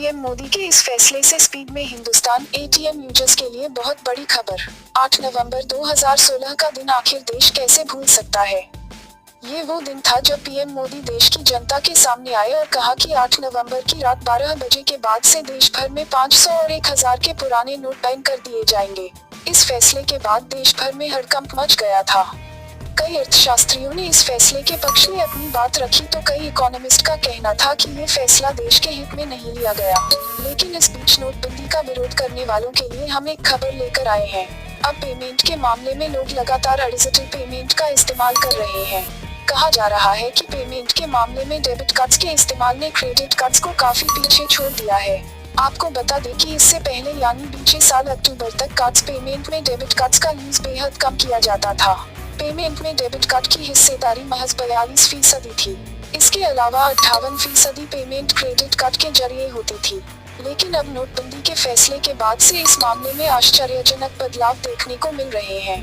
PM Modi के इस फैसले से स्पीड में हिंदुस्तान एटीएम यूजर्स के लिए बहुत बड़ी खबर। 8 नवंबर 2016 का दिन आखिर देश कैसे भूल सकता है। ये वो दिन था जब पीएम मोदी देश की जनता के सामने आए और कहा कि 8 नवंबर की रात 12 बजे के बाद से देश भर में 500 और 1000 के पुराने नोट बैन कर दिए जाएंगे। इस फैसले के बाद देश भर में हड़कंप मच गया था। कई अर्थशास्त्रियों ने इस फैसले के पक्ष में अपनी बात रखी तो कई इकोनॉमिस्ट का कहना था कि ये फैसला देश के हित में नहीं लिया गया। लेकिन इस बीच नोटबंदी का विरोध करने वालों के लिए हम एक खबर लेकर आए हैं। अब पेमेंट के मामले में लोग लगातार डिजिटल पेमेंट का इस्तेमाल कर रहे हैं। कहा जा रहा है कि पेमेंट के मामले में डेबिट कार्ड्स के इस्तेमाल ने क्रेडिट कार्ड्स को काफी पीछे छोड़ दिया है। आपको बता दें कि इससे पहले यानी बीते साल अक्टूबर तक कार्ड्स पेमेंट में डेबिट कार्ड्स का यूज बेहद कम किया जाता था। पेमेंट में डेबिट कार्ड की हिस्सेदारी महज 42% थी। इसके अलावा 58% पेमेंट क्रेडिट कार्ड के जरिए होती थी। लेकिन अब नोटबंदी के फैसले के बाद से इस मामले में आश्चर्यजनक बदलाव देखने को मिल रहे हैं।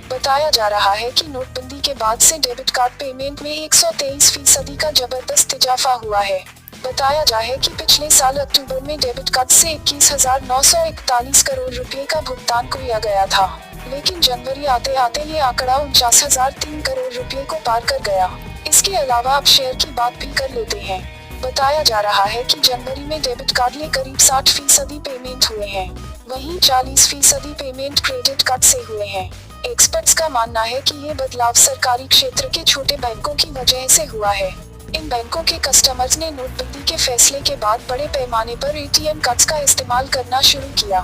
बताया जा रहा है कि नोटबंदी के बाद से डेबिट कार्ड पेमेंट में 123% का जबरदस्त इजाफा हुआ है। बताया जाए कि पिछले साल अक्टूबर में डेबिट कार्ड से 21,941 करोड़ रुपए का भुगतान किया गया था, लेकिन जनवरी आते आते ये आंकड़ा 49,003 करोड़ रुपए को पार कर गया। इसके अलावा अब शेयर की बात भी कर लेते हैं। बताया जा रहा है कि जनवरी में डेबिट कार्ड ले करीब 60% पेमेंट हुए हैं, वहीं 40% पेमेंट क्रेडिट कार्ड से हुए हैं। एक्सपर्ट्स का मानना है कि ये बदलाव सरकारी क्षेत्र के छोटे बैंकों की वजह से हुआ है। इन बैंकों के कस्टमर्स ने नोटबंदी के फैसले के बाद बड़े पैमाने पर एटीएम कार्ड्स का इस्तेमाल करना शुरू किया।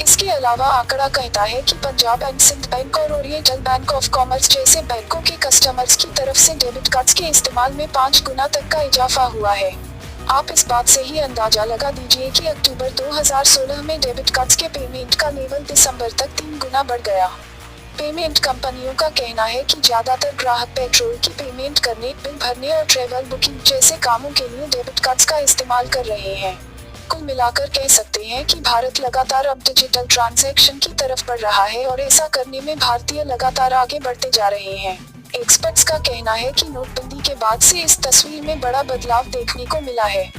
इसके अलावा आंकड़ा कहता है कि पंजाब एंड सिंध बैंक और ओरिएंटल बैंक ऑफ कॉमर्स जैसे बैंकों के कस्टमर्स की तरफ से डेबिट कार्ड्स के इस्तेमाल में 5 गुना तक का इजाफा हुआ है। आप इस बात से ही अंदाजा लगा दीजिए कि अक्टूबर 2016 में डेबिट कार्ड्स के पेमेंट का लेवल दिसंबर तक 3 गुना बढ़ गया। पेमेंट कंपनियों का कहना है कि ज्यादातर ग्राहक पेट्रोल की पेमेंट करने, बिल भरने और ट्रैवल बुकिंग जैसे कामों के लिए डेबिट कार्ड्स का इस्तेमाल कर रहे हैं। कुल मिलाकर कह सकते हैं कि भारत लगातार अब डिजिटल ट्रांजैक्शन की तरफ बढ़ रहा है और ऐसा करने में भारतीय लगातार आगे बढ़ते जा रहे हैं। एक्सपर्ट्स का कहना है कि नोटबंदी के बाद से इस तस्वीर में बड़ा बदलाव देखने को मिला है।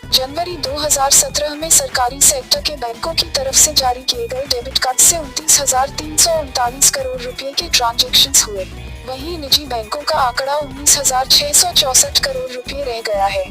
जनवरी 2017 में सरकारी सेक्टर के बैंकों की तरफ से जारी किए गए डेबिट कार्ड से 29,339 करोड़ रुपए के ट्रांजैक्शंस हुए। वहीं निजी बैंकों का आंकड़ा 19,664 करोड़ रुपए रह गया है।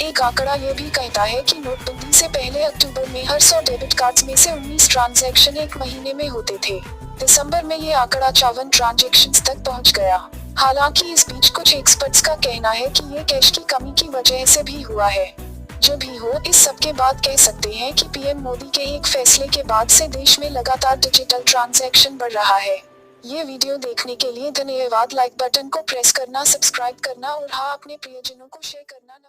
एक आंकड़ा ये भी कहता है कि नोटबंदी से पहले अक्टूबर में हर 100 डेबिट कार्ड्स में से 19 ट्रांजैक्शन एक महीने में होते थे। दिसंबर में ये आंकड़ा 54 ट्रांजैक्शंस तक पहुंच गया। हालांकि इस बीच कुछ एक्सपर्ट्स का कहना है कि ये कैश की कमी की वजह से भी हुआ है। जो भी हो, इस सब के बाद कह सकते हैं कि पीएम मोदी के एक फैसले के बाद से देश में लगातार डिजिटल ट्रांजैक्शन बढ़ रहा है। ये वीडियो देखने के लिए धन्यवाद। लाइक बटन को प्रेस करना, सब्सक्राइब करना और हाँ, अपने प्रियजनों को शेयर करना न